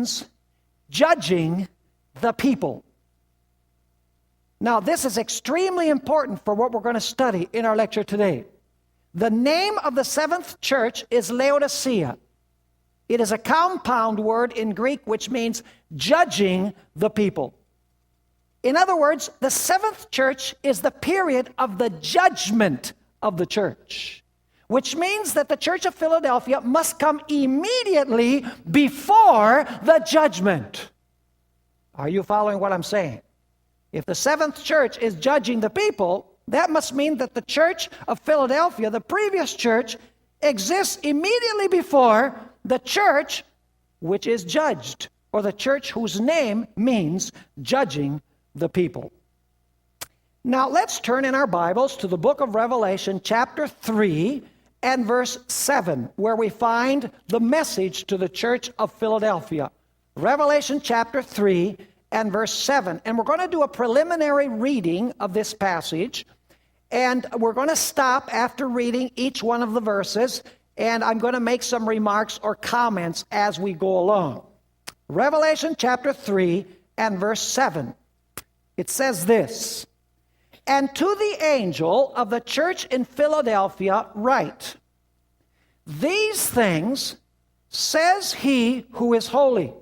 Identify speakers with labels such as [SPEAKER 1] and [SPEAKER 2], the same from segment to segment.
[SPEAKER 1] means judging the people. Now, this is extremely important for what we're going to study in our lecture today. The name of the seventh church is Laodicea. It is a compound word in Greek which means judging the people. In other words, the seventh church is the period of the judgment of the church, which means that the church of Philadelphia must come immediately before the judgment. Are you following what I'm saying? If the seventh church is judging the people, that must mean that the church of Philadelphia, the previous church, exists immediately before the church which is judged, or the church whose name means judging the people. Now let's turn in our Bibles to the book of Revelation, chapter 3 and verse 7, where we find the message to the church of Philadelphia. Revelation chapter 3 and verse 7. And we're going to do a preliminary reading of this passage, and we're going to stop after reading each one of the verses, and I'm going to make some remarks or comments as we go along. Revelation chapter 3 and verse 7. It says this, "And to the angel of the church in Philadelphia write, These things says he who is holy,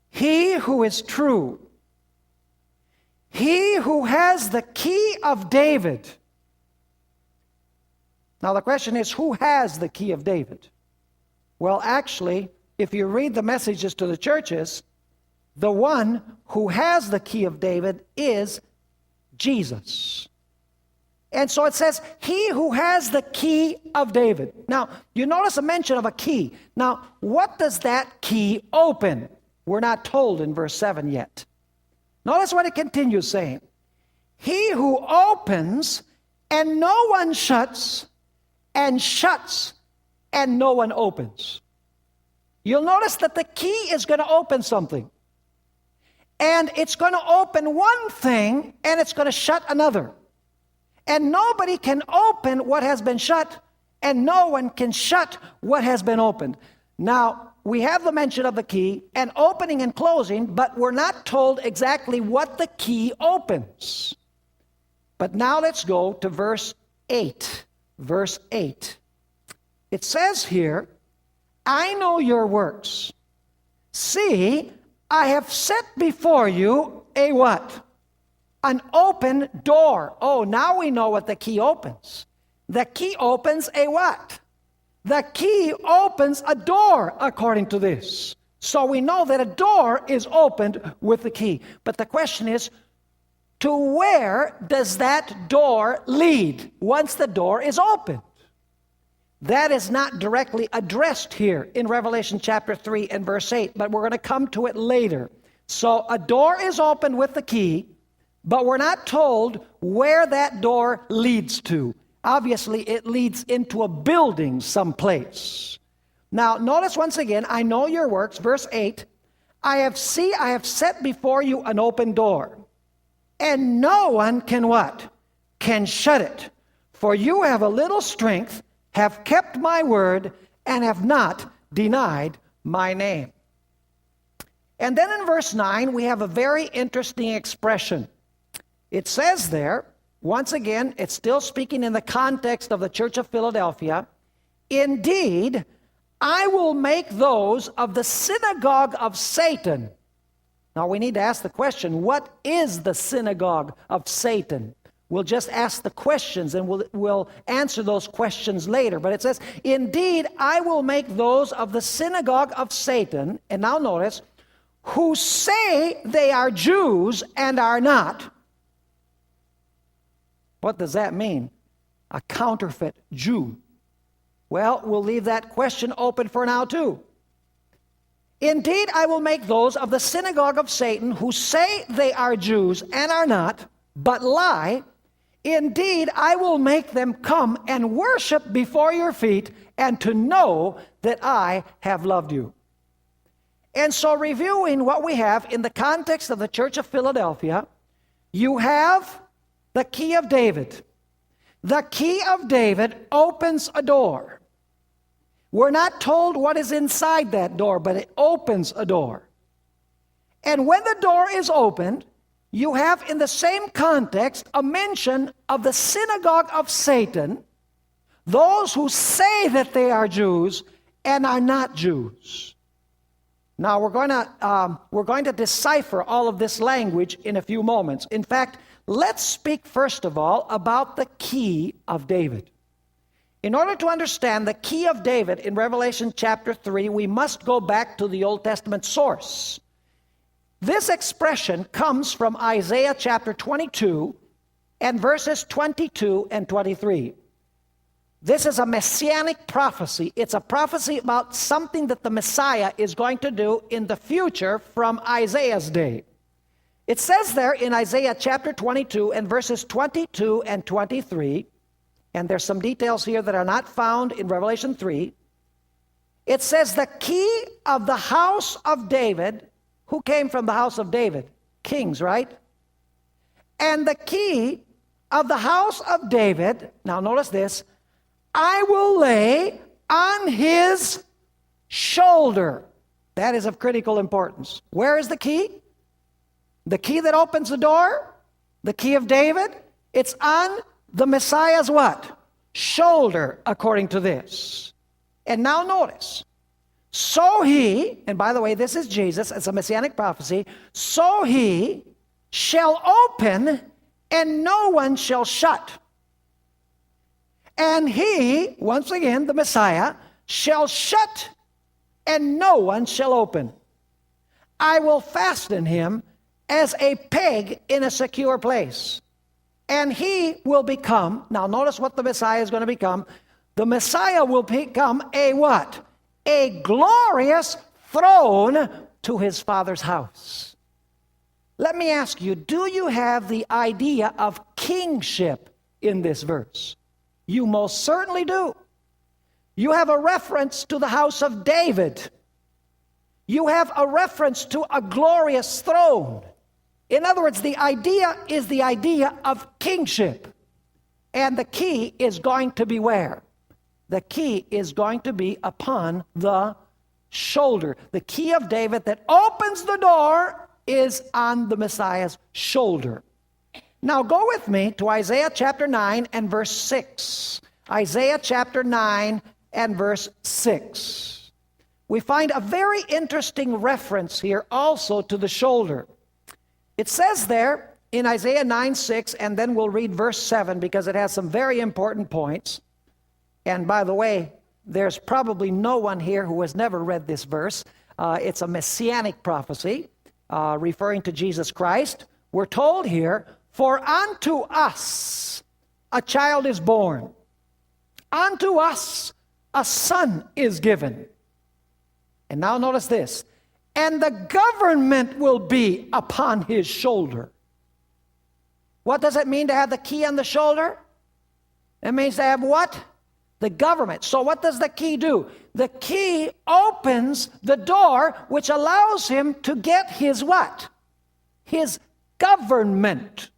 [SPEAKER 1] he who is true, he who has the key of David." Now the question is, who has the key of David? Well, actually, if you read the messages to the churches, the one who has the key of David is Jesus. And so it says, he who has the key of David. Now, you notice a mention of a key. Now, what does that key open? We're not told in verse 7 yet. Notice what it continues saying. He who opens and no one shuts, and shuts and no one opens. You'll notice that the key is going to open something. And it's going to open one thing and it's going to shut another. And nobody can open what has been shut, and no one can shut what has been opened. Now, we have the mention of the key and opening and closing, but we're not told exactly what the key opens. But now let's go to verse 8. Verse 8. It says here, "I know your works. See, I have set before you a" what? "An open door." Oh, now we know what the key opens. The key opens a what? The key opens a door, according to this. So we know that a door is opened with the key. But the question is, to where does that door lead once the door is opened? That is not directly addressed here in Revelation chapter 3 and verse 8, but we're going to come to it later. So a door is opened with the key, but we're not told where that door leads to. Obviously, it leads into a building someplace. Now, notice once again, "I know your works," verse 8, I have set before you an open door, and no one can" what? "Can shut it. For you have a little strength, have kept my word, and have not denied my name." And then in verse 9, we have a very interesting expression. It says there, once again, it's still speaking in the context of the church of Philadelphia, "Indeed, I will make those of the synagogue of Satan." Now we need to ask the question, what is the synagogue of Satan? We'll just ask the questions and we'll answer those questions later. But it says, "Indeed, I will make those of the synagogue of Satan," and now notice, "who say they are Jews and are not." What does that mean? A counterfeit Jew. Well, we'll leave that question open for now too. "Indeed, I will make those of the synagogue of Satan who say they are Jews and are not, but lie. Indeed, I will make them come and worship before your feet, and to know that I have loved you." And so, reviewing what we have in the context of the church of Philadelphia, you have the key of David. The key of David opens a door. We're not told what is inside that door, but it opens a door. And when the door is opened, you have in the same context a mention of the synagogue of Satan, those who say that they are Jews and are not Jews. Now we're going to decipher all of this language in a few moments. In fact, let's speak first of all about the key of David. In order to understand the key of David in Revelation chapter 3, we must go back to the Old Testament source. This expression comes from Isaiah chapter 22 and verses 22 and 23. This is a messianic prophecy. It's a prophecy about something that the Messiah is going to do in the future from Isaiah's day. It says there in Isaiah chapter 22 and verses 22 and 23, and there's some details here that are not found in Revelation 3. It says, the key of the house of David. Who came from the house of David? Kings, right? And the key of the house of David, now notice this, I will lay on his shoulder. That is of critical importance. Where is the key? The key that opens the door? The key of David? It's on the Messiah's what? Shoulder, according to this. And now notice. So he, and by the way, this is Jesus, it's a messianic prophecy, so he shall open and no one shall shut. And he, once again, the Messiah, shall shut and no one shall open. I will fasten him as a peg in a secure place. And he will become, now notice what the Messiah is going to become. The Messiah will become a what? A glorious throne to his Father's house. Let me ask you, do you have the idea of kingship in this verse? You most certainly do. You have a reference to the house of David. You have a reference to a glorious throne. In other words, the idea is the idea of kingship. And the key is going to be where? The key is going to be upon the shoulder. The key of David that opens the door is on the Messiah's shoulder. Now go with me to Isaiah chapter 9 and verse 6. Isaiah chapter 9 and verse 6. We find a very interesting reference here also to the shoulder. It says there in Isaiah 9:6, and then we'll read verse 7 because it has some very important points. And by the way, there's probably no one here who has never read this verse. It's a messianic prophecy referring to Jesus Christ. We're told here, for unto us a child is born. Unto us a son is given. And now notice this. And the government will be upon his shoulder. What does it mean to have the key on the shoulder? It means to have what? The government. So what does the key do? The key opens the door which allows him to get his what? His government.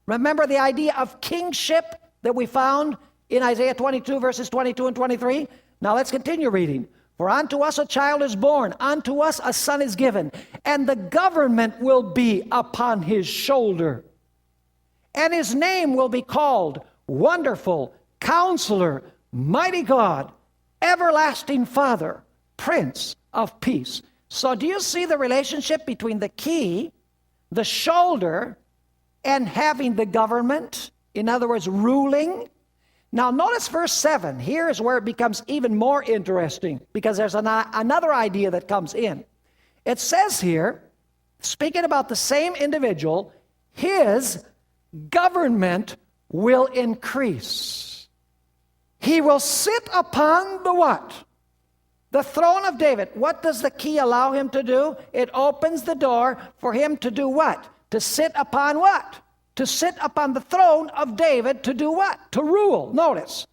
[SPEAKER 1] Remember the idea of kingship that we found in Isaiah 22 verses 22 and 23? Now let's continue reading. For unto us a child is born, unto us a son is given, and the government will be upon his shoulder. And his name will be called Wonderful, Counselor, Mighty God, Everlasting Father, Prince of Peace. So do you see the relationship between the key, the shoulder, and having the government? In other words, ruling. Now notice verse 7. Here is where it becomes even more interesting because there's another idea that comes in. It says here, speaking about the same individual, his government will increase. He will sit upon the what? The throne of David. What does the key allow him to do? It opens the door for him to do what? To sit upon what? To sit upon the throne of David to do what? To rule. Notice.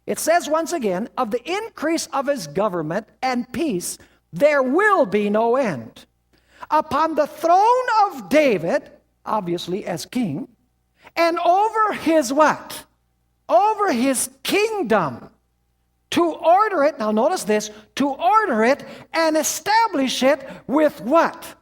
[SPEAKER 1] It says once again, of the increase of his government and peace, there will be no end. Upon the throne of David, obviously as king, and over his what? Over his kingdom, To order it, now notice this, to order it and establish it with what?